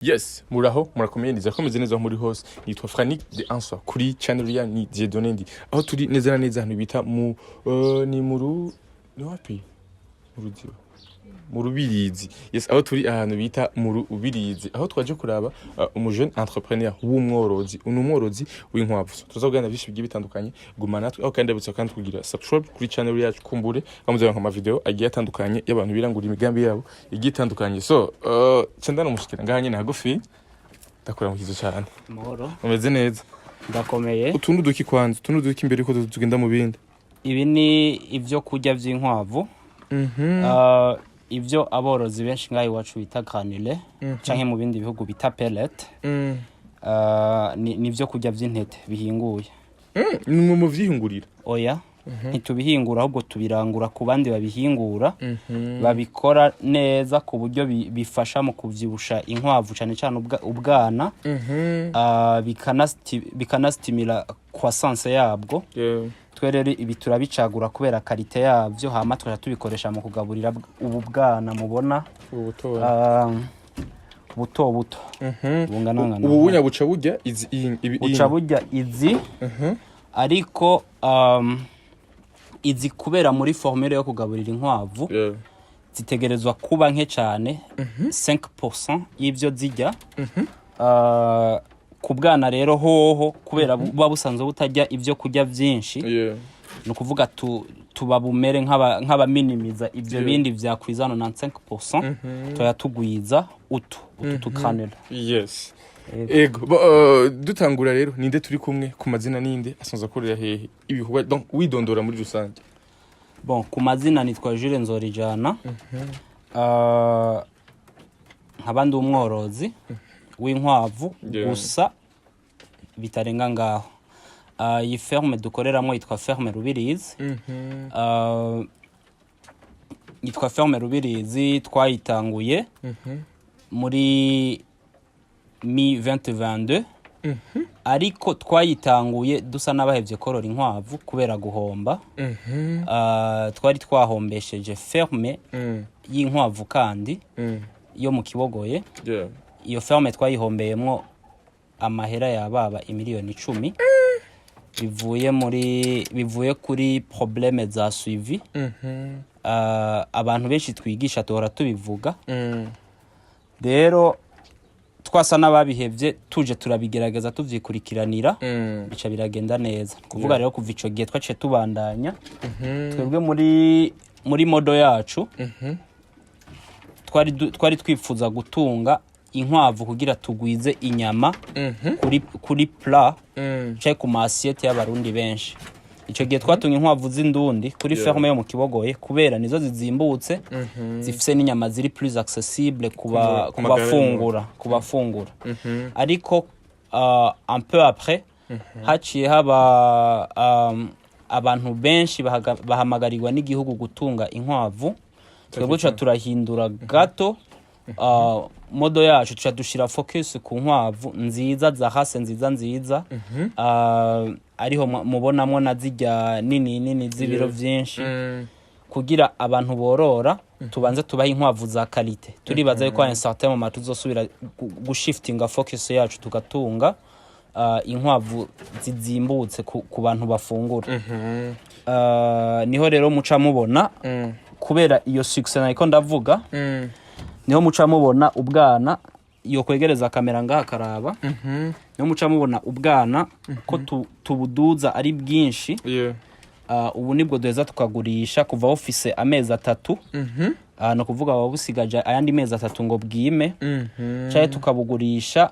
Yes, muraho murakomeye niza komeze neza muri hose. Nitwa Frank de Answer kuri channel ya ni Dieudonné ndi. Aho turi neza na neza hano bita mu ni ni wapi? Mu Rubirizi. Yes, aho turi ahantu bita mu Rubirizi. Aho twaje kuraba jeune entrepreneur w'umworozi, umworozi w'inkwavu. Tuzogana byinshi bigiye bitandukanye. Gumana aho kandi abutse kandi kugira subscribe kuri channel yacu kumbure bamuze nka video agiye atandukanye y'abantu birangura imigambi yabo igiye itandukanye. So, cendana umushikira ngahanye na hagufi. Ndakora mu kizo cyane. Amahoro. Umeze neza. Ndakomeye. Utuntu duki kwanza, utuntu duki imbere ko tugenda mu bindi. Ibi ni ivyo kurya vy'inkwavu. Ivyo aborozi benshi ngayi wacu bita granule canke mu bindi bihugu bita pellet. Ni vyo kurya vy'intete bihinguye. Ni mu vyihingurira. Oya. Ntitubihingura ahubwo tubirangura ku bandi babihingura. Babikora neza ku buryo bifasha mu kuvyibusha inkwavu cyane cyane ubwana. Bikanastimula croissance yabwo. Twerere ibi turabicagura kubera karite yavyo hama twaje tubikoresha mu kugaburira ubu bwana mubona buto bungana ubu bunya buca burya izi ariko izi kubera muri formule yo kugaburira inkwavu zitegerezwa kuba nke cyane 5% y'ivyo zijya ku bwana rero hoho kubera buba busanzwe butajya ivyo kurya vyinshi no kuvuga tuba bumere nk'abaminimiza ivyo bindi vyakwizana na 5% tuyatugwiza utu tukanela. Yes. Ego dutangura rero ninde turi kumwe ku mazina ninde asanzwe akorera hehe ibihuwa donc widondora muri rusange. Bon ku mazina nitwa Jules Nzorijana. Nkabandi umworozi w'inkwavu gusa bitarenga ngaho. Iyi ferme dukoreramo yitwa ferme Rubirizi. Yitwa ferme Rubirizi twayitanguye muri mi 2022. Ariko twayitanguye dusa n'abahevye korora inkwavu kubera guhomba. Twari twahombesheje ferme y'inkwavu kandi yo mu Kibogoye. Iyo ferme twayihombeyemo amahera yababa imiliyoni 10 bivuye kuri problème za suivi. Abantu benshi twigisha tora tubivuga. Rero twasa n'ababihevye tuje turabigerageza tuvyikurikiranira bica biragenda neza. Kuvuga rero kuva ico gihe twaciye tubandanya. Twebwe muri modo yacu twari twifuza gutunga inkwavu kugira tugwize inyama kuri plat cyo ku masiete y'abarundi benshi. Ico gihe twatunga inkwavu z'indundi kuri ferme yo mu Kibogoye kubera nizo zizimbutse zifise n'inyama ziri plus accessible kubafungura. Ariko un peu après haciye haba abantu benshi bahamagarirwa n'igihugu gutunga inkwavu. Twebwe turahindura gato modo yacu dushira focus ku nkwavu nziza za hase nziza ariho mubonamwo nazijya nini z'ibiro vyinshi kugira abantu borora tubanze tubaha inkwavu za qualité. Turibaza yuko en certain moment tuzosubira gushiftinga focus yacu tugatunga inkwavu zizimbutse ku bantu bafungura. Niho rero muca mubona kubera iyo success nayiko ndavuga niho muca mubona ubwana iyo kwegereza kamera ngaha karaba. Niho muca mubona ubwana ko tubuduza ari bwinshi. Ubu nibwo duheza tukagurisha kuva office amezi 3. No kuvuga babusigaje ayandi mezi 3 ngo bwime. Cyaye tukabugurisha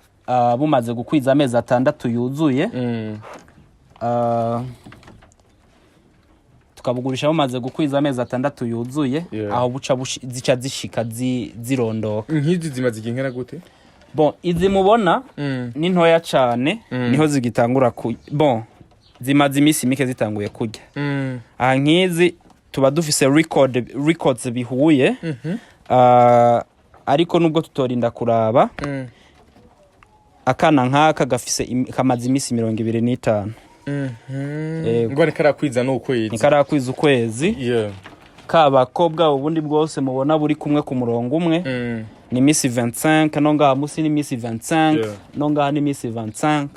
bumaze gukwiza amezi 6 yuzuye. Tukabugurisha bumaze gukwiza amezi 6 yuzuye. Aho buca zica zishika zirondoka. Nkizi zimaze iginkera gute? Bon izi mubona ni ntoya cyane niho zigitangura bon zimaze imisi mike zitanguye kurya. Aha nkizi tuba dufise records bihuye. Ariko nubwo tutorinda kuraba akana nkaka gafise kamaze imisi 25. Ngo ni karakwiza n'ukwezi. Ni karakwiza ukwezi. Kabakobwa ubundi bwose mubona buri kumwe ku murongo umwe. ni misi 25 no ngaha musi ni misi 25 Yeah. no ngaha ni misi 25.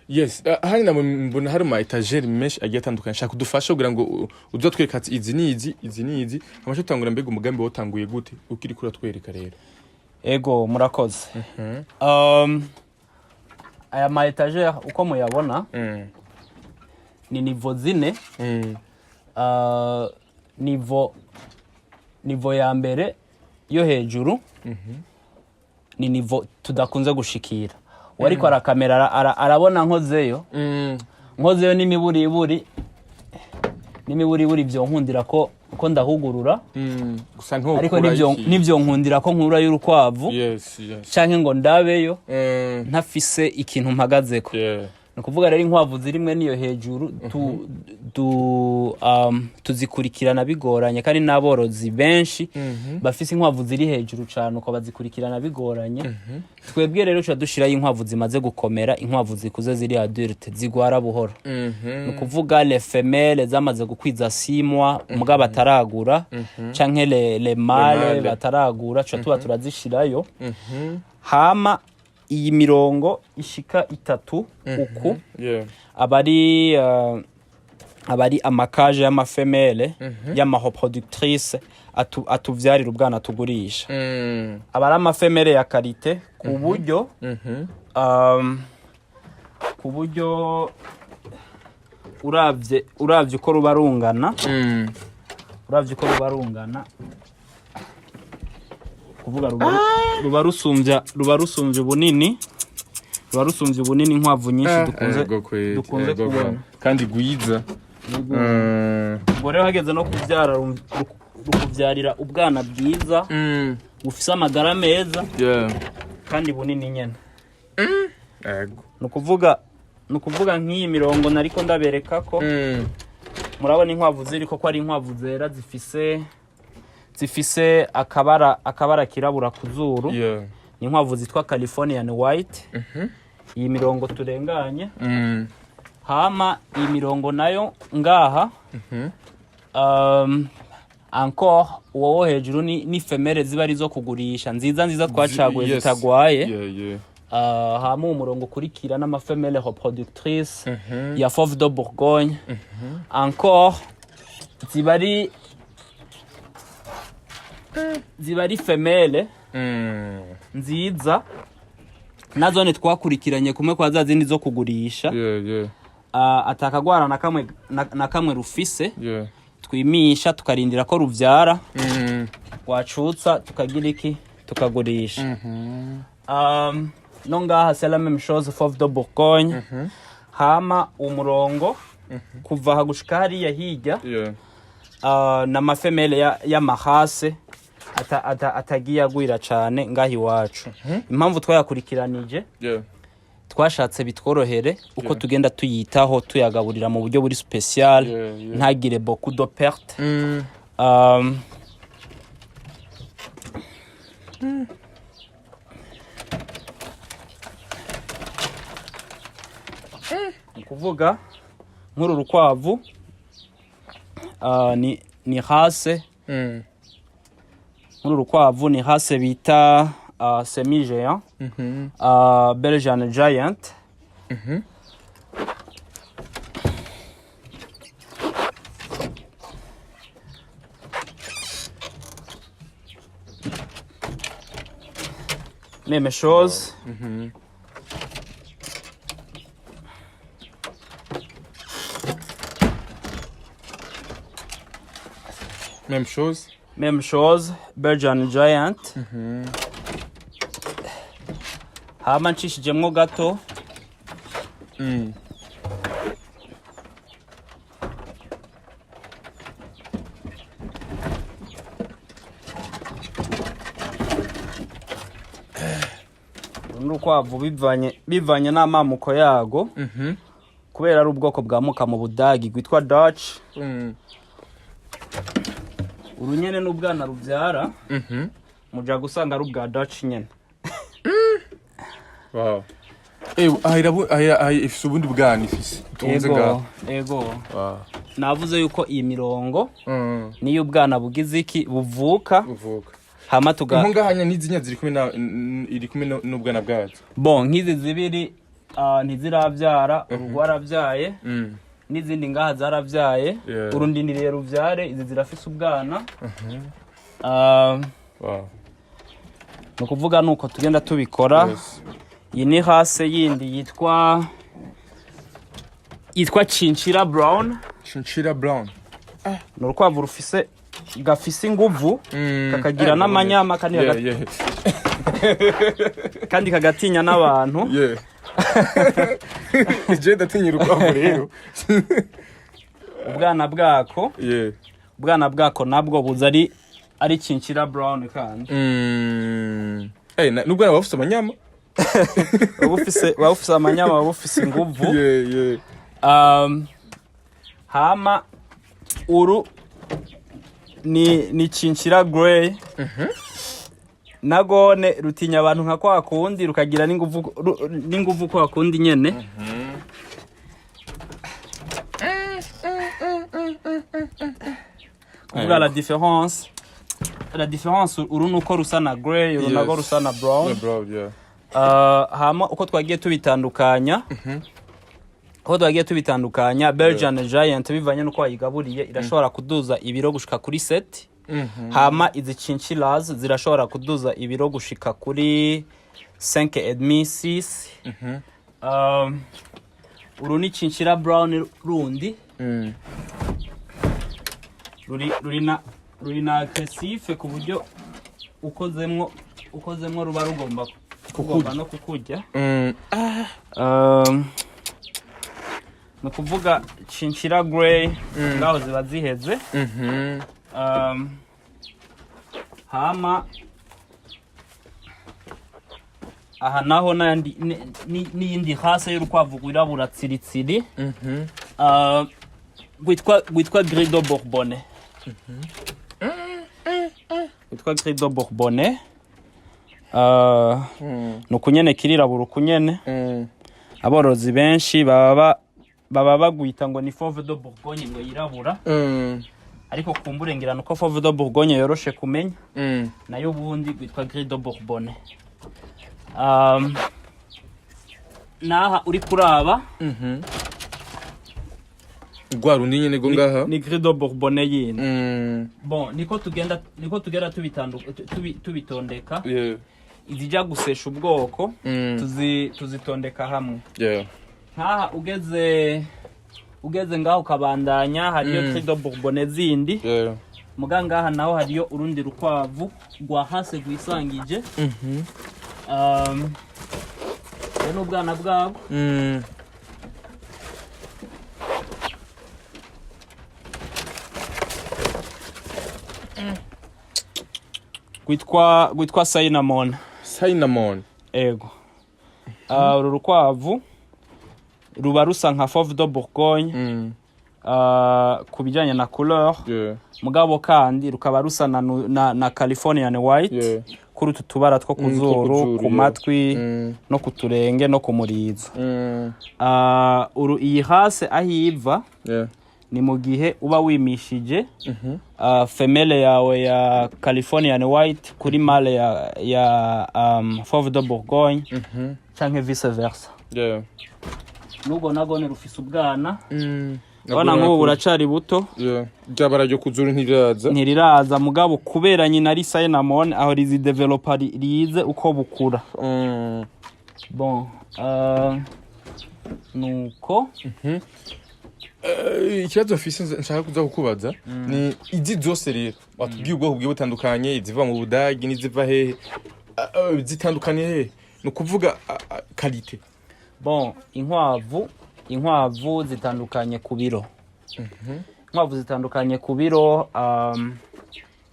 Yes, hari namwe mbona hari ama etagere menshi agiye atandukanye shaka kudufasha kugira ngo uzatwereka ati izi ni izi amasho tangura mbega umugambi wotanguye gute ukiri kura twereka rero. Ego murakoze. Aya ma etagere uko muyabona ni nivo zine. Nivo ya mbere yo hejuru ni nivo tudakunze gushikira. Wariko arakamera arabona nkozeyo n'imiburiburi byo nkundira ko ndahugurura gusa nto ariko nivyo nkundira ko nkura y'urukwavu. Yes. Canke ngo ndabeyo ntafise ikintu mpagazeko. Nukuvuga rero inkwavu zirimwe niyo hejuru tuzikurikirana bigoranye kandi n'aborozi benshi bafise inkwavu ziri hejuru cyane uko bazikurikirana bigoranye. Twebwe rero cyo dushirayo inkwavu zimaze gukomera, inkwavu zikuze ziri adulte zigwara buhoro. Nukuvuga les femelles zamaze gukwiza 6 mois mugabo bataragura canke les mâles bataragura cyo tuba turazishirayo. Hama iyi mirongo ishika 3 uku abari amakaje y'amafemele y'amahoproductrice atuvyarira ubwana tugurisha. Abari amafemele ya karite ku buryo uravye uko rubarungana kuvuga ruba rusumbya ubunini inkwavu nyinshi dukunze kubona kandi gwiza. Ubwo rero hageze no kuvyara rukuvyarira ubwana bwiza bufise amagara meza kandi bunini nyene. Nukuvuga nk'iyi mirongo nariko ndabereka ko murabona inkwavu ziri ko ari inkwavu zera zifise akabara kirabura kuzuru. Ni inkwavu zitwa Californian White. Iyi mirongo turenganye. Hama iyi mirongo nayo ngaha encore uwo hejuru ni femelle ziba ari zo kugurisha nziza twacaguye zitagwaye. Hama umurongo kurikira n'amafemelle reproductrice ya Fauve de Bourgogne encore zibari femelle nziza nazo ne twakurikiranye kumwe kwa zazindi zo kugurisha. Atakagwara na kamwe rufise. Twimisha tukarindira ko ruvyara wacutsa tukagira iki tukagurisha. No ngaha c'est la même chose Fauve de Bourgogne. Hama umurongo kuva hagushika hariya hirya na mafemele ya mahase atagiye agwira cyane ngahi iwacu. Impamvu twayakurikiranije twashatse bitworohere uko tugenda tuyitaho tuyagaburira mu buryo buri special ntagire beaucoup de perte. Kuvuga nkuru rukwavu ni race nkuru rukwavu ni race bita semi géant Belgian giant. Même chose. Même chose, Belgian giant. Hama nshishijemwo gato. Urukwavu bivanye n'amamuko yago. Kubera ari ubwoko bwa muka mu Budagi gwitwa Dutch. Urunyene n'ubwana ruvyara muja gusanga ari ubwa Dutch nyene. Wow. Ifise ubundi bwana ifise tunze ga. Ego. Wow. Navuze yuko iyi mirongo niyo ubwana bugize iki buvuka. hama tuga Impungahanya n'izinya ziri kumwe n'ubwana bwazo. Bon nk'izi zibiri ntiziravyara urugwarabyaye n'izindi ngaha zaravyaye urundindiriye ruvyare izi zirafise ubwana. Wow. No kuvuga nuko tugenda tubikora. Iyi ni hase yindi yitwa Chinchilla Brown. Chinchilla Brown. No rukwavu rufise gafise inguvu kakagira n'amanyama kandi kagatinya n'abantu. Je datinya urukwavu rero. Ubwana bwako nabwo buza ari Chinchilla Brown kandi. N'ubwana bafise amanyama. Bafise amanyama bafise inguvu. Hama uru ni Chinchilla Grey. Nagone rutinya abantu nka kwa kundi rukagira n'inguvu kwa kundi nyene. Kuvuga la différence uru nuko rusa na grey uru nago rusa na brown. Hama uko twagiye tubitandukanya Belgian Giant bivanye nuko wayigaburiye irashobora kuduza ibiro gushika kuri 7. Hama izi Chinchillas zirashobora kuduza ibiro gushika kuri 5.5 6. Uru ni Chinchilla Brown rundi. Ruri na aggressive ku buryo ukozemwo ruba rugomba no kukurya. No kuvuga Chinchilla Grey ngaho ziba ziheze. Hama aha naho n'iyindi hase y'urukwavu rwirabura tsiritsiri. Gwitwa Grido Bourbonnais. Grido Bourbonnais. Nukunyene kirirabura ukunyene. Aborozi benshi baba bagwita ngo ni Fauve de Bourgogne ngo yirabura. Ariko kumburengirana uko Fauve de Bourgogne yoroshe kumenya. Nayo ubundi gwitwa Grido Bourbonnais. Naha uri kuraba. Gwarundi nyene go ngaha ni Grido Bourbonnais yine. Bon niko tugenda tubitondeka. Izija gusesha ubwoko tuzitondeka hamwe. Nkaha ugeze ngaho kabandanya hariyo Grido Bourbonnais zindi. Mugangaha naho hariyo urundi rukwavu rwa hase gwisangije. N'ubwana bwabo. Gwitwa Cinnamon. Ego. Uru rukwavu ruba rusa nka Fauve de Bourgogne. Kubijanye na couleur. Mugabo kandi rukaba rusa na Californian White. Kuri tutubara two kuzuru, ku matwi no kuturenge no kumurizo. Uru iyi hase ahiva. Ni mu gihe uba wimishije femelle yawe ya Californian White kuri male ya Fauve de Bourgogne canke vice versa. Nugo nagone rufise ubwana. Bana ngo buracari buto. Jabara ryo kuzuru ntiriraza mugabo kubera nyina ari Cinnamon aho rizi developer rize uko bukura. Bon nuko ikibazo fise nshaka kuza kukubaza ni izi zose rero watubwiye ubwoko bwiye butandukanye iziva mu Budagi n'iziva hehe zitandukanye hehe no kuvuga qualité. Bon inkwavu zitandukanye ku biro. Inkwavu zitandukanye ku biro.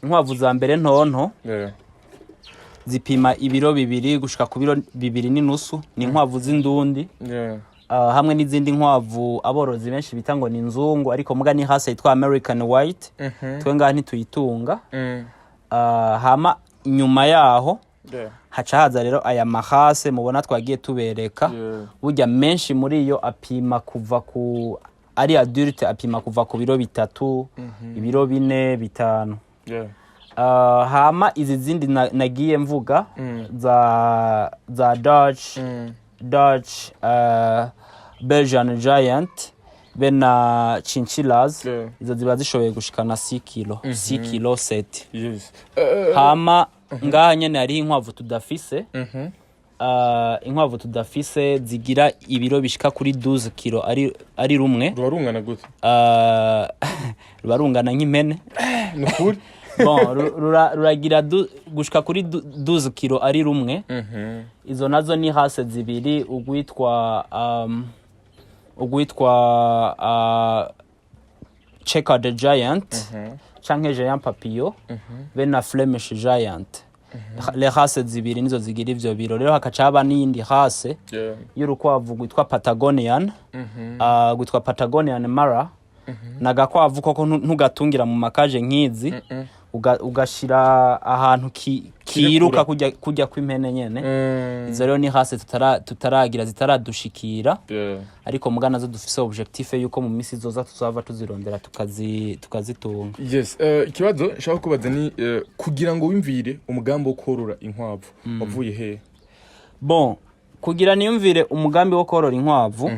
Inkwavu za mbere ntonto zipima ibiro 2 gushika ku biro 2.5 ni inkwavu z'indundi. Hamwe n'izindi nkwavu aborozi benshi bita ngo ni nzungu ariko muga ni hase yitwa American White. Twenga ntituyitunga. Hama nyuma yaho haca haza rero aya mahase mubona twagiye tubereka. Burya menshi muri yo apima kuva ku ari adulte apima kuva ku biro 3 ibiro 4 5. hama izi zindi nagiye mvuga za Dutch Belgian Giant be na Chinchillas izo ziba zishoboye gushikana 6 kilo 6 kilo 7 yes hama ngaha nyene hari inkwavu tudafise inkwavu tudafise zigira ibiro bishika kuri 12 kilo ari rumwe rwarungana gute rwarungana nk'impene nukuri bon ruragira gushika kuri 12 kilo ari rumwe izo nazo ni hase zibiri ugwitwa Checkered Giant canke Giant Papillon be na Flemish Giant le hase zibiri nizo zigira ivyo biro rero hakacaba n'indi hase y'urukwavu gwitwa Patagonian gwitwa Patagonian Mara nagakwavu koko ntugatungira mu makaje nkizi ugashira ahantu kiruka kujya kw'impene nyene izo rero ni hase tutaragira zitaradushikira ariko mugana zo dufise objectif yuko mu misi zoza tuzava tuzirondera tukazitunga yes ikibazo nshaka kubaza ni kugira ngo wimvire umugambi wo korora inkwavu wavuye he bon kugira niyumvire umugambi wo korora inkwavu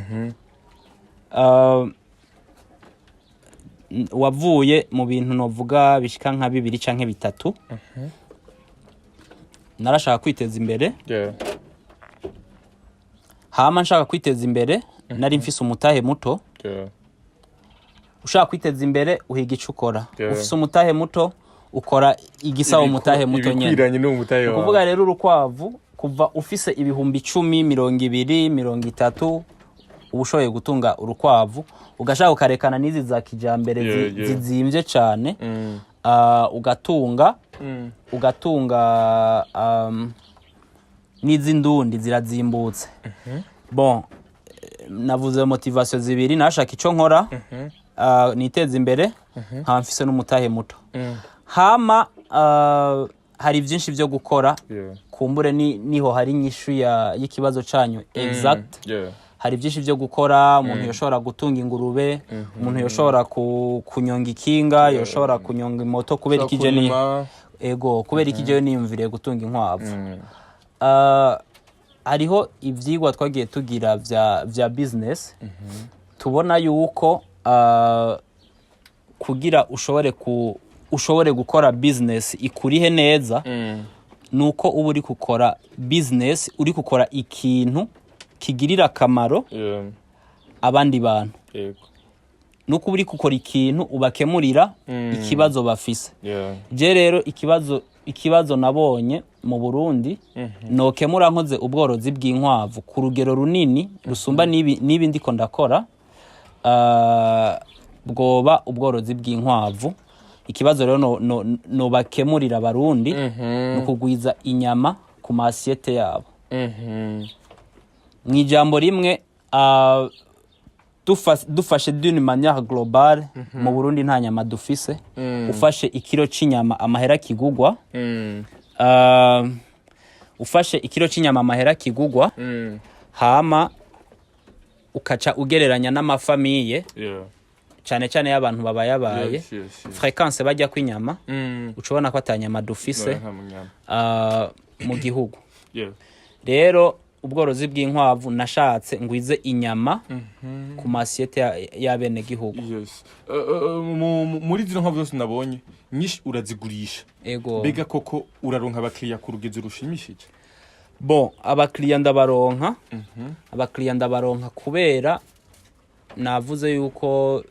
wavuye mu bintu novuga bishika nka 2 canke 3 narashaka kwiteza imbere hama nshaka kwiteza imbere nari mfise umutahe muto ushaka kwiteza imbere uhiga icukora ufise umutahe muto ukora igisawo umutahe muto nyene kuvuga rero urukwavu kuva ufise ibihumbi 10 20 30 ubushoboye gutunga urukwavu ugashaka ukarekana nizi za kijambere zizimvye cyane ugatunga nizi ndundi zirazimbutse bon navuze motivation zibiri nashaka ico nkora niteza imbere mfise n'umutahe muto hama hari byinshi byo gukora kumbure niho hari inyishu y'ikibazo canyu exact hari byinshi byo gukora umuntu yoshobora gutunga ingurube umuntu yoshobora kunyonga ikinga yoshobora kunyonga imoto kubera ikije ni kubera ikije niyumviriye gutunga inkwavu hariho ivyigwa twagiye tugira vya business tubona yuko kugira ushobore gukora business ikurihe neza nuko uba uri gukora business uri gukora ikintu kigirira akamaro abandi bantu nuko uri gukora ikintu ubakemurira ikibazo bafise je rero ikibazo nabonye mu Burundi nokemura nkoze ubworozi bw'inkwavu ku rugero runini rusumba nibi ndiko ndakora bwoba ubworozi bw'inkwavu ikibazo rero no bakemurira abarundi no kugwiza inyama ku masiete yabo mwijambo rimwe dufashe d'une manière globale mu Burundi nta nyama dufise ufashe ikiro c'inyama amahera kigugwa ufashe ikiro c'inyama amahera kigugwa hama ukaca ugereranya n'amafamiye cyane cyane y'abantu babaye fréquence bajya kwinyama ucubona ko atanyama dufise mu gihugu rero ubworozi bw'inkwavu nashatse ngwize inyama ku masiete y'abene gihugu muri zino nkwavu zose nabonye nyinshi urazigurisha bega koko uraronka abakiriya ku rugezo rushimishije bon abakiriya ndabaronka kubera navuze yuko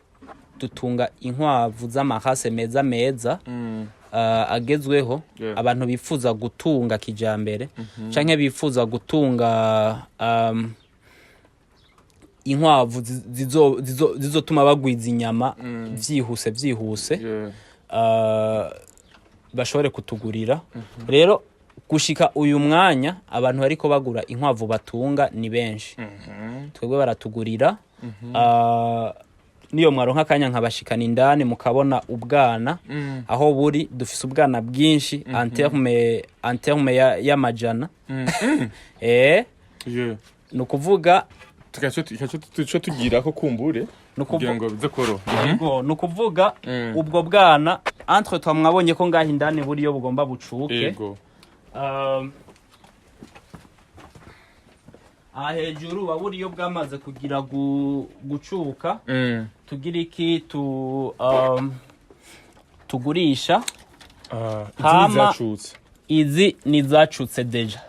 dutunga inkwavu z'amahase meza agezweho abantu bifuza gutunga kijambere canke bifuza gutunga inkwavu zizotuma bagwiza inyama vyihuse bashobore kutugurira rero gushika uyu mwanya abantu bariko bagura inkwavu batunga ni benshi twebwe baratugurira niyo mwaronka kanya nkabashikana indani mukabona ubwana aho buri dufise ubwana bwinshi en terme y'amajana nukuvuga tugacho tugira ko kumbure kugira ngo bize koro nukuvuga ubwo bwana entre temps mwabonye ko ngaho indani buriyo bugomba bucuke. Yego. Hejuru baburiyo bwamaze kugira gucuka. Tugira iki tugurisha. Izi ni zacutse deja.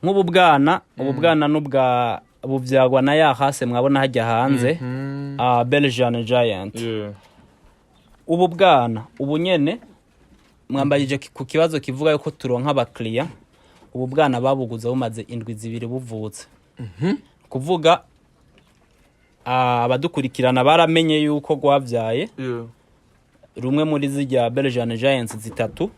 Nk'ubu bwana n'ubwa buvyagwa na ya hase mwabona hajya hanze. Belgian Giant. Ubu bwana ubu nyene mwambajije ku kibazo kivuga yuko turonka abakliya. Ubu bwana babuguza bumaze indwi zibiri buvutse. Kuvuga abadukurikirana baramenye yuko gwavyaye. Rumwe muri zijya Belgian Giants zitatu.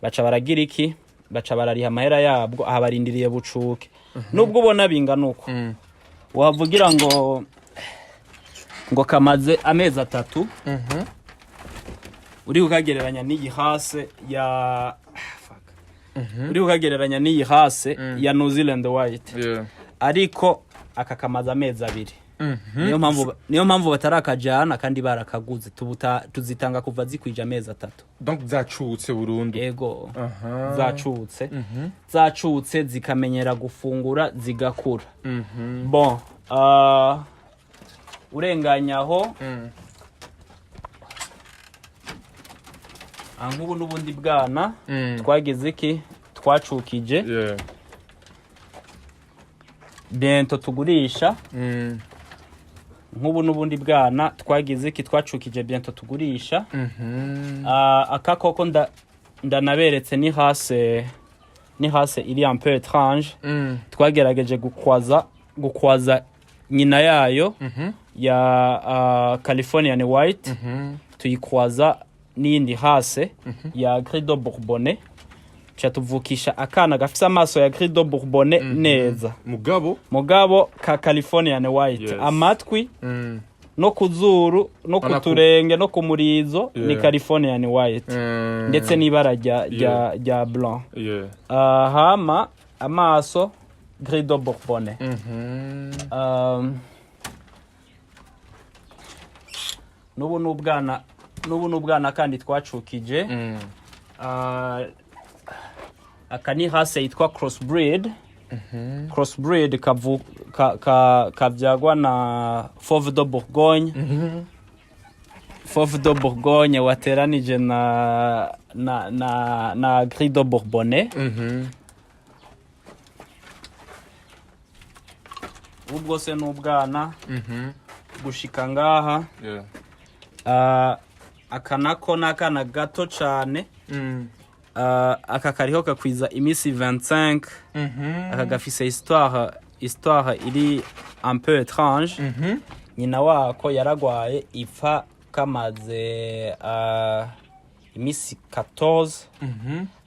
Baca baragira iki? Baca barariha amahera yabwo ahabarindiriye bucuke. Nubwo ubona bingana uko. Wavugira ngo kamaze amezi 3. Uri ukagereranya n'iyi hase ya uri ukagereranya n'iyi hase ya New Zealand White. Ariko aka kamaze amezi 2. Niyo mpamvu batarakajana kandi barakaguze tuzitanga kuva zikwije amezi 3. Donc zacutse burundu. Yego. Zacutse. Zacutse zikamenyera gufungura zigakura. Bon, urenganyaho nk'ubu n'ubundi bwana twageze iki twacukije. Bento tugurisha. Nk'ubu n'ubundi bwana twagize iki twacukije bento tugurisha. Aka koko ndanaberetse ni hase iri un peu étrange. Twagerageje gukwaza nyina yayo ya Californian White. Tuyikwaza n'indi hase ya Grido Bourbonnais. Tuvukisha akana gafise amaso ya Grido Bourbonnais neza. Mugabo ka Californian White. Amatwi no kuzuru no kuturenge no kumurizo ni Californian White. Ndetse n'ibara rya blanc. Hama amaso Grido Bourbonnais. Nubu n'ubwana kandi twacukije. Aka ni hase yitwa Crossbreed. Crossbreed kavyagwa na Fauve de Bourgogne. Fauve de Bourgogne wateranije na Grido Bourbonnais. Ubwo se n'ubwana gushika ngaha. Aka nako n'akana gato cane. Aka kariho kakwiza imisi 25. Aka gafise histoire iri un peu étrange. Nyina wako yaragwaye ipfa kamaze imisi 14.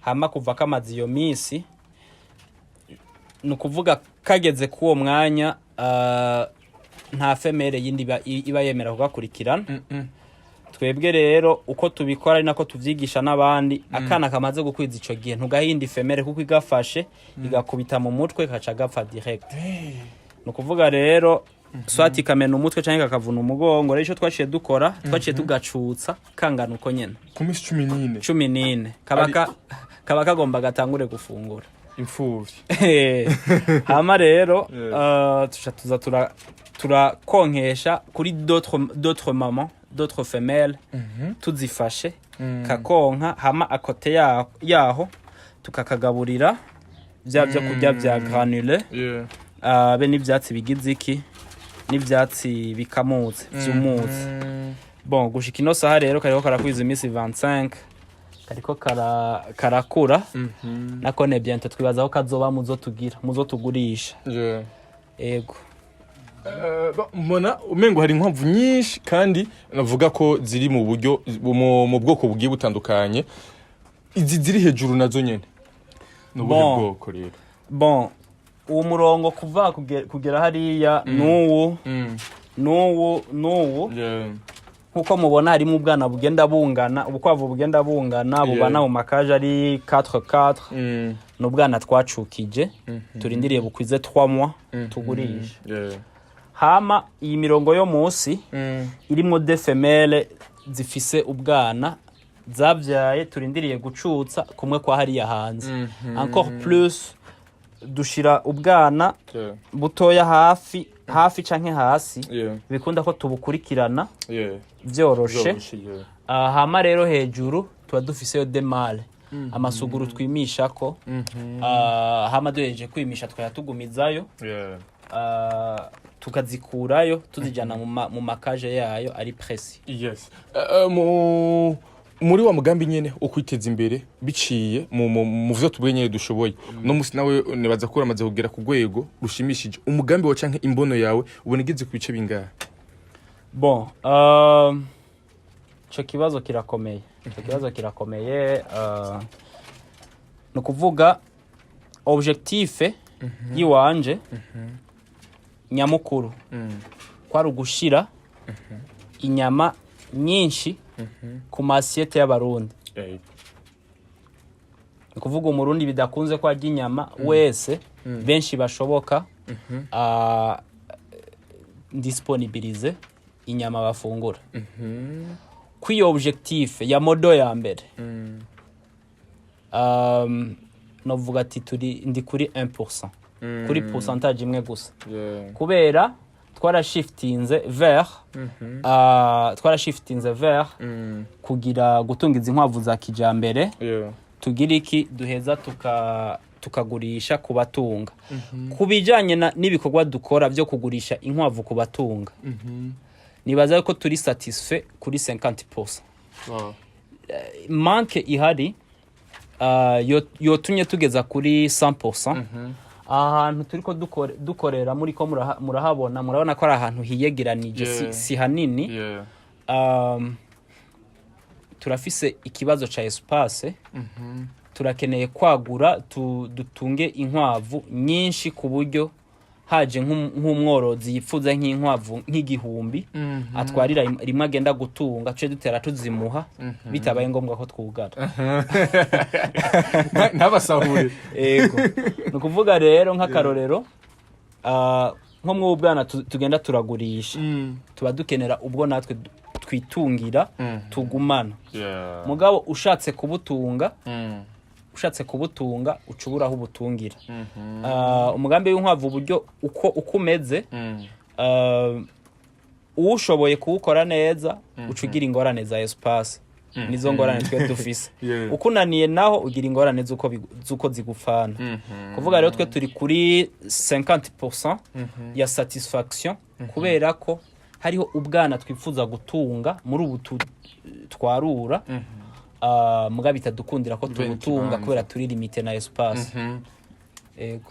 Hama kuva kamaze iyo misi nukuvuga kageze kuwo mwanya nta femere yindi iba yemera kugakurikirana. Twebwe rero uko tubikora ari nako tuvyigisha n'abandi. Akana kamaze gukwiza ico gihe ntugahindi femere kuko igafashe igakubita mu mutwe kaca gapfa direct. Nukuvuga rero swati kamena umutwe canke kakavuna umugongo. Rero ico twaciye dukora twaciye tugacutsa kangana uko nyene ku misi 14. 14 kaba kagomba gatangure gufungura imfuvyi. Hama rero tuza turakonkesha kuri d'autres mamans, d'autres femelles. Tuzifashe kakonka hama akote yaho tukakagaburira byo kurya bya granule. Be n'ivyatsi bigize iki n'ivyatsi bikamutse vyumutse. Bon gushika ino saha rero kariko karakwiza imisi 25. Kariko karakura. Nako ne bientôt twibazaho kazoba muzo tugurisha. Ego. Mbona umengo hari inkwavu nyinshi kandi navuga ko ziri mu buryo mu bwoko bugiye butandukanye. Izi ziri hejuru nazo nyene. No bwoko rero. Bon, uwo murongo kuva kugera hariya n'uwo. Nkuko mubona harimo ubwana bugenda bungana, ubukwavu bugenda bungana, bubana mu makaje ari 4-4. N'ubwana twacukije turindiriye bukwize 3 mois tugurisha. Hama iyi mirongo yo munsi irimo de femelle zifise ubwana zabyaye turindiriye gucutsa kumwe kwa hariya hanze encore plus dushira ubwana butoya hafi canke hasi bikunda ko tubukurikirana vyoroshe hama rero hejuru tuba dufiseyo demale amasuguru twimishako hama duhejeje kwimisha twayatugumizayo tukazikurayo tuzijana mu makaje yayo ari presi. Muri wa mugambi nyene ukwiteza imbere biciye mu vyo tubwe nyene dushoboye no musi nawe nebaza kura amaze kugera ku rwego rushimishije umugambi wa canke imbono yawe ubonegeze ku bice bingahe? Bon, ico kibazo kirakomeye no kuvuga objectif yiwanje nyamukuru kwari ugushira inyama nyinshi ku masiyete y'abarundi. Ni kuvuga umurundi bidakunze ko arya inyama wese benshi bashoboka disponibilize inyama bafungura. Kwiyo objectif ya modo ya mbere novuga ati ndi kuri 1%, kuri pourcentage imwe gusa kubera twarashiftinze vers kugira gutungiza inkwavu za kijambere tugira iki duheza tukagurisha ku batunga. Kubijanye n'ibikorwa dukora byo kugurisha inkwavu ku batunga nibaza ko turi satisfait kuri 50%. Manke ihari yotumye tugeza kuri 100%. Ahantu turiko dukorera muri ko murabona ko ari ahantu hiyegeranije si hanini. Turafise ikibazo ca espace. Turakeneye kwagura dutunge inkwavu nyinshi ku buryo haje nk'umworozi yipfuza nk'inkwavu nk'igihumbi atwarira rimwe agenda gutunga cyo dutera tuzimuha bitabaye ngombwa ko twugara ntabasahure. Yego no kuvuga rero nk'akarorero nko mu bwana tugenda turagurisha tuba dukenera ubwo natwe twitungira tugumana. Mugabo ushatse kubutunga ucuburaho ubutungira. Umugambi w'inkwavu uburyo uko umeze ushoboye kuwukora neza ucugira ingorane za espace nizo ngorane twe dufise. Ukunaniye naho ugira ingorane zuko zigufana. Kuvuga rero twe turi kuri 50% ya satisfaction kubera ko hariho ubwana twifuza gutunga muri ubu twarura mugabe bitadukundira ko tubutunga kubera turi limite na espace.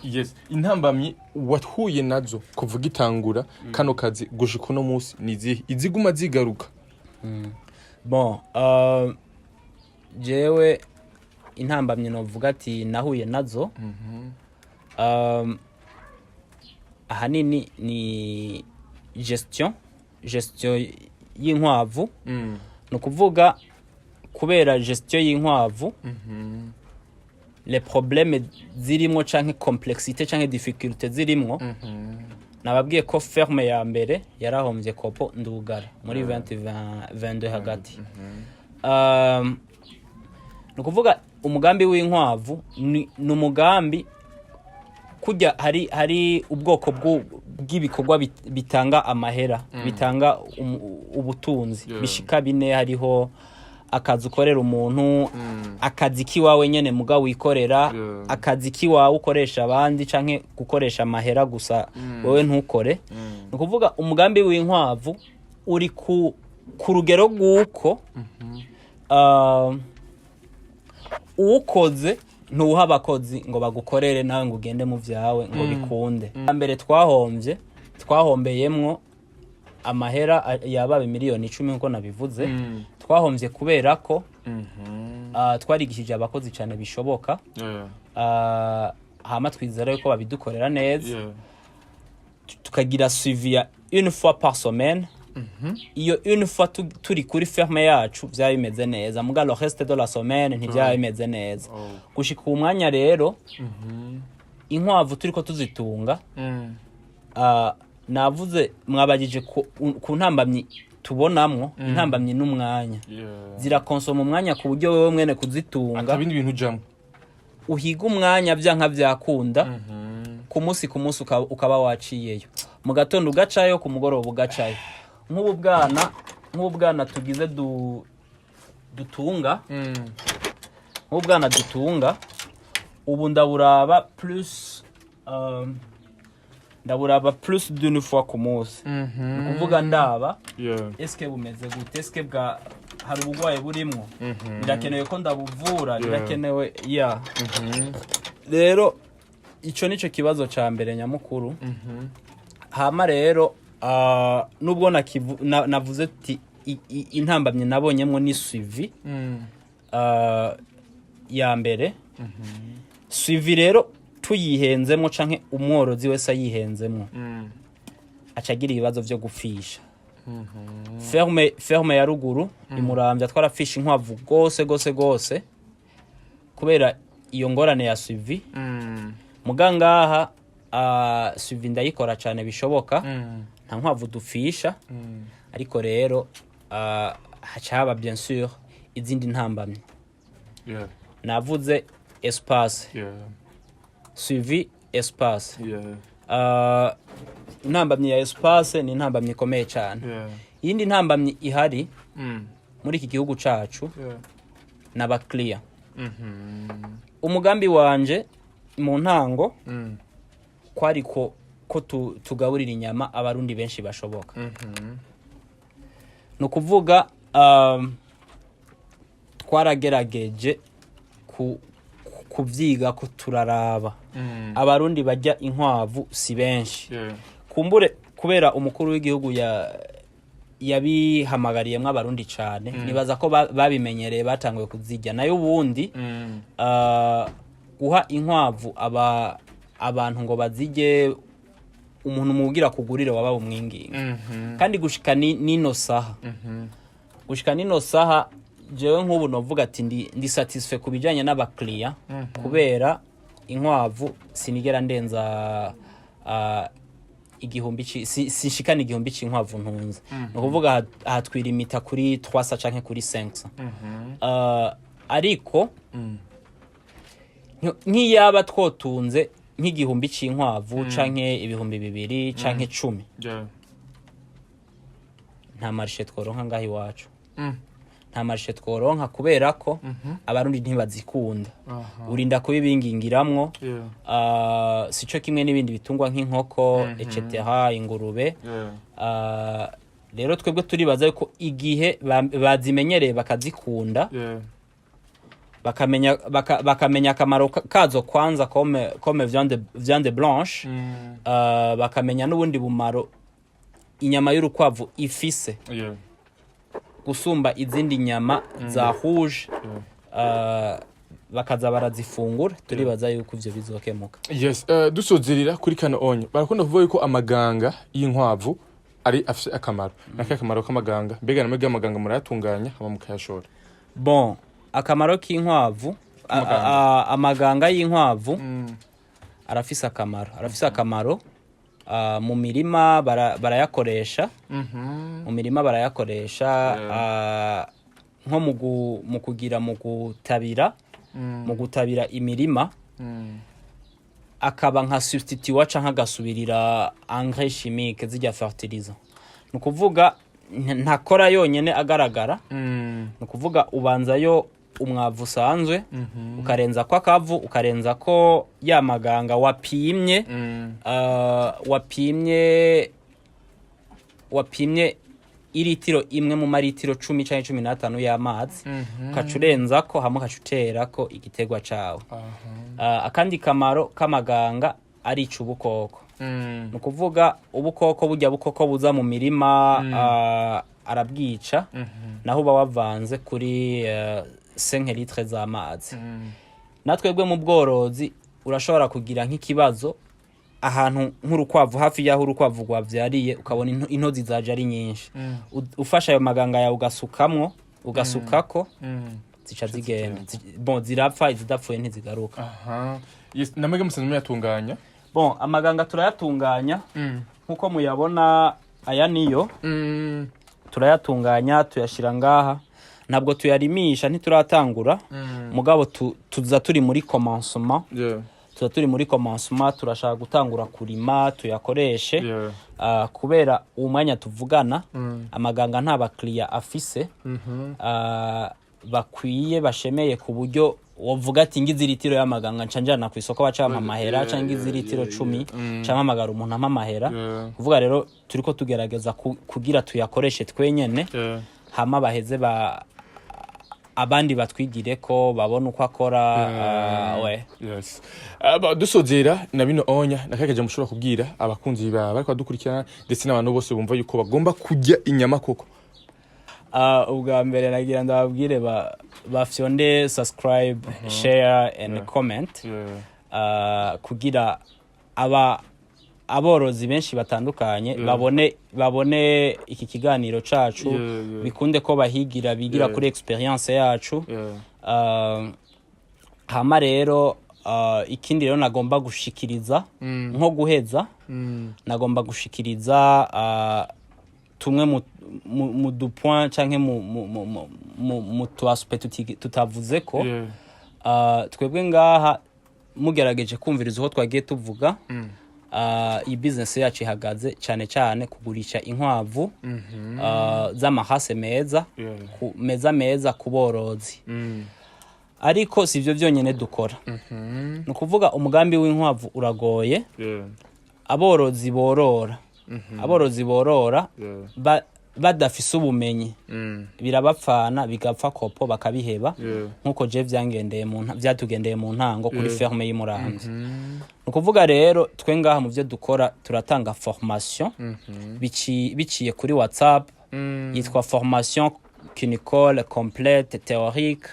Yes, intambamyi wahuye nazo kuvuga itangura kano kazi gushika no munsi nizihe iziguma zigaruka? Bon, jewe intambamyi novuga ati nahuye nazo ahanini ni gestion y'inkwavu. No kuvuga kubera gestion y'inkwavu les problèmes zirimo canke complexité canke difficulté zirimo nababwiye ko ferme ya mbere yarahomvye kopo ndugara muri 2022 hagati. No kuvuga umugambi w'inkwavu ni umugambi kujya hari ubwoko bw'ibikorwa bitanga amahera bitanga ubutunzi bishika bine. Hariho akazi ukorera umuntu, akazi kiwawe nyene muga wikorera, akazi kiwawe ukoresha abandi canke gukoresha amahera gusa wewe ntukore. No kuvuga umugambi w'inkwavu uri ku rugero guko ukoze ntuha abakozi ngo bagukorere nawe ngo ugende mu vyawe ngo bikunde. Mbere twahombeyemwo amahera yababe miliyoni 10 nko nabivuze. Twahomvye kubera ko twarigishije abakozi cyane bishoboka. Hama twizera ko babidukorera neza. Tukagira suivi ya une fois par semaine. Iyo une fois turi kuri ferme yacu vya bimeze neza muga le reste de la semaine ntivya bimeze neza. Gushika umwanya rero inkwavu turiko tuzitunga navuze mwabagije ku ntambamyi tubonamwo intambamye n'umwanya zirakonsoma umwanya ku buryo wewe mwene kuzitunga atabindi bintu jamwe uhiga umwanya byanka byakunda ku munsi ukaba waciyeyo mu gatondo ugacayo ku mugoroba ugacayo nk'ubu bwana tugize dutunga ubu ndaburaba plus d'une fois ku munsi ni kuvuga ndaba eske bumeze gute eske bwa hari ubugwayi burimwo birakenewe ko ndabuvura birakenewe rero ico nico kibazo ca mbere nyamukuru hama rero nubwo navuze ati intambamye nabonyemwo ni suivi ya mbere suivi rero tuyihenzemo canke umworozi wese ayihenzemo acagira ibibazo vyo gufisha ferme ya ruguru imuramvya twarafisha inkwavu gose kubera iyo ngorane ya suivi mugangaha suivi ndayikora cane bishoboka nta nkwavu dufisha ariko rero hacaba bien sûr izindi ntambamye navuze espace suivi espace intambamye ya espace ni intambamye ikomeye cyane yindi ntambamye ihari muri iki gihugu cacu n'abakliya umugambi wanje mu ntango kwari ko tugaburira inyama abarundi benshi bashoboka no kuvuga twaragerageje kuvyiga ko turaraba abarundi bajya inkwavu si benshi kumbure kubera umukuru w'igihugu yabihamagariyemwo abarundi cane nibaza ko babimenyereye batanguye kuzijya nayo ubundi guha inkwavu abantu ngo bazije umuntu mugira kugurire waba umwinginga kandi gushika nino saha jewe nk'ubu novuga ati ndi satisfait kubijanye n'abakliya kubera inkwavu sinigera ndenza igihumbi sinshikana igihumbi c'inkwavu ntunze no kuvuga ahatwirimita kuri 300 canke kuri 500 ariko nk'iyaba twotunze nk'igihumbi c'inkwavu canke ibihumbi 2 canke 10 nta marishe tworonka ngaho iwacu nta marishe tworonka kubera ko abarundi ntibazikunda urinda kubibingingiramwo sico kimwe n'ibindi bitungwa nk'inkoko etc ingurube rero twebwe turibaza yuko igihe bazimenyereye bakazikunda bakamenya akamaro kazo kwanza comme viande blanche bakamenya n'ubundi bumaro inyama y'urukwavu ifise gusumba izindi nyama za rouge bakaza barazifungura turibaza yuko ivyo bizokemuka dusozerera kuri kano onye barakunda kuvuga yuko amaganga y'inkwavu ari afise akamaro naka akamaro k'amaganga mbega namwe amaganga murayatunganya hama mukayashora bon akamaro k'inkwavu amaganga y'inkwavu arafise akamaro mu mirima barayakoresha nko mu kugira mu gutabira imirima akaba nka substitut canke agasubirira engrais chimique zijya fertilizer no kuvuga ntakora yonyene agaragara no kuvuga ubanzayo umwavu usanzwe ukarenza ko akavu ukarenza ko ya maganga wapimye iritiro imwe mu maritiro 10 canke 15 y'amazi ukacurenza ko hamwe ukacutera ko igitegwa cawe akandi kamaro k'amaganga ari icubukoko no kuvuga ubukoko buza mu mirima arabwica naho uba wavanze kuri 5 litres z'amazi natwebwe mu bworozi urashobora kugira nk'ikibazo ahantu nk'urukwavu hafi yaho urukwavu rwavyariye ukabona intozi zaje ari nyinshi ufasha ayo maganga yawe ugasukako zica zigenda bon zirapfa izidapfuye ntizigaruka namwe musanzwe yatunganya bon amaganga turayatunganya nkuko muyabona aya niyo turayatunganya tuyashira ngaha ntabwo tuyarimisha ntituratangura mugabo tuza turi muri commencement tuza turi muri commencement turashaka gutangura kurima tuyakoreshe kubera umwanya tuvugana amaganga nta bakiriya afise bakwiye bashemeye ku buryo wavuga ati ngize litiro y'amaganga ncanjana ku isoko bacampa amahera cyangwa ngize litiro 10 cyangwa amagara umuntu amahera kuvuga rero turiko tugerageza kugira tuyakoreshe twenyene hama baheze abandi batwigire ko babona uko akora yes dusozera na bino onya nakakeje mushobora kubwira abakunzi ba bariko dukurikirana ndetse n'abantu bose bumva yuko bagomba kujya inyama koko ubwa mbere nagira ndababwire bafyonde subscribe share and comment kugira aborozi benshi batandukanye babone iki kiganiro cacu bikunde ko bahigira bigira kuri experience yacu hama rero ikindi rero nagomba gushikiriza nko guheza nagomba gushikiriza tumwe mu du point canke mu tu aspect tutavuze ko twebwe ngaha mugerageje kumviriza uko twagiye tuvuga iyi business yacu ihagaze cyane kugurisha inkwavu z'amahase meza ku borozi ariko sivyo byonyene dukora no kuvuga umugambi w'inkwavu uragoye aborozi borora badafise ubumenyi birabapfana bigapfa kopo bakabiheba nkuko je vyatugendeye mu ntango kuri ferme y'Imuramvya nukuvuga rero twe ngaha mu byo dukora turatanga formation biciye kuri WhatsApp yitwa formation clinicale complète théorique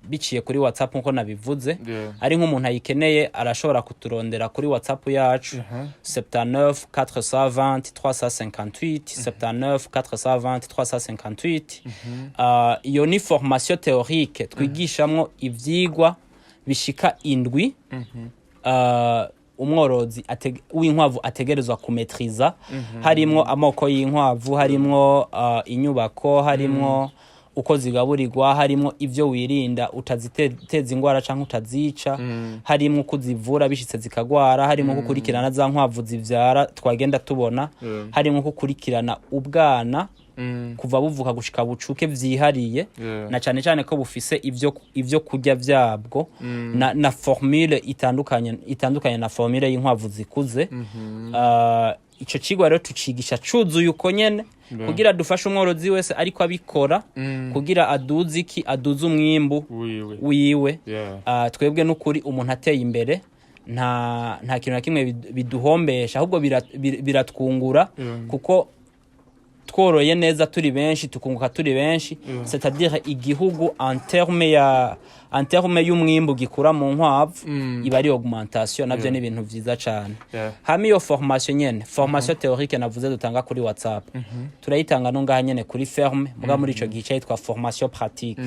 biciye kuri WhatsApp nko nabivuze ari nk'umuntu ayikeneye arashobora kuturondera kuri WhatsApp yacu 79 420 358 79 420 358 iyo ni formation théorique twigishamwo ivyigwa bishika indwi umworozi w'inkwavu ategerezwa kumetriza harimwo amoko y'inkwavu harimwo inyubako harimwo uko zigaburirwa harimwo ivyo wirinda utaziteza ingwara canke utazica harimwo kuzivura bishitse zikagwara harimwo kukurikirana za nkwavu zivyara twagenda tubona harimwo kukurikirana ubwana kuva buvuka gushika bucuke vyihariye na cyane ko bufise ivyo kurya vyabwo na formule itandukanye na formule y'inkwavu zikuze ico cigwa rero tucigisha cuzuye uko nyene kugira dufashe umworozi wese ariko abikora kugira aduze umwimbu wiwe twebwe n'ukuri umuntu ateye imbere nta kintu na kimwe biduhombesha ahubwo biratwungura kuko tworoye neza turi benshi tukunguka turi benshi c'est-à-dire igihugu en terme y'umwimbu gikura mu nkwavu iba ari augmentation navyo ni ibintu vyiza cyane hami yo formation théorique navuze dutanga kuri WhatsApp turayitanga no ngaha nyene kuri ferme muga muri ico gice yitwa formation pratique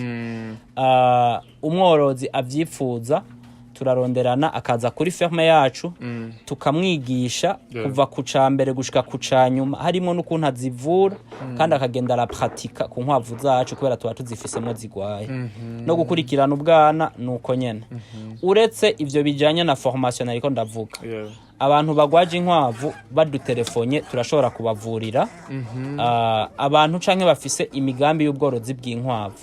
umworozi avyifuza turaronderana akaza kuri ferme yacu tukamwigisha kuva ku cambere gushika ku canyuma harimo n'ukuntu azivura kandi akagenda la pratika ku nkwavu zacu kubera tuba tuzifisemo zigwaye no gukurikirana ubwana nuko nyene uretse ivyo bijanye na formation ariko ndavuga abantu bagwaje inkwavu badutelefone turashobora kubavurira abantu canke bafise imigambi y'ubworozi bw'inkwavu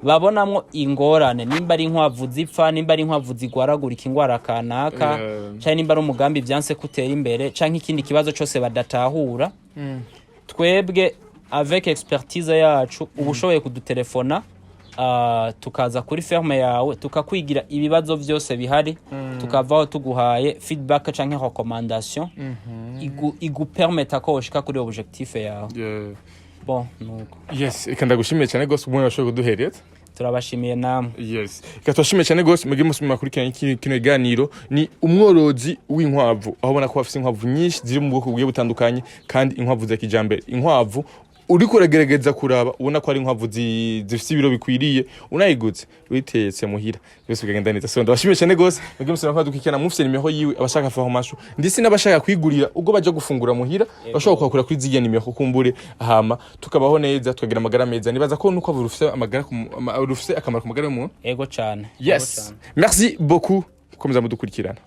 babonamwo ingorane nimba ari inkwavu zipfa nimba ari inkwavu zigwaragurika ingwara kanaka canke nimba ari umugambi vyanse kutera imbere canke ikindi kibazo cyose badatahura twebwe avec expertise yacu ubushoboye kudutelefona tukaza kuri ferme yawe tukakwigira ibibazo vyose bihari tukavaho tuguhaye feedback canke recommandation igupermeta ko ushika kuri objectif yawe bon nuko yes ikanda gushimiye cyane gose umwe washoboye kuduhereza turabashimiye namwe yes ikatwashimiye cyane gose mugiye musubira kurikirana kino iganiro ni umworozi w'inkwavu aho ubona ko bafise inkwavu nyinshi ziri mu bwoko bwiye butandukanye kandi inkwavu za kijambere inkwavu uriko uragerageza kuraba ubona ko ari inkwavu zifite ibiro bikwiriye unayigutse witetse muhira byose bigenda neza. So ndabashimiye cyane gose mwebwe musaba kwadukikana mufite nimero yiwe abashaka formation ndetse n'abashaka kwigurira ubwo baje gufungura muhira bashobora kwakura kuri ziya nimero kukumbure hama tukabaho neza tukagira amagara meza. Nibaza ko nuko rufite amagara rufite akamaro ku magara y'umuntu. Ego cyane. Yes, merci beaucoup komeza mudukurikirana.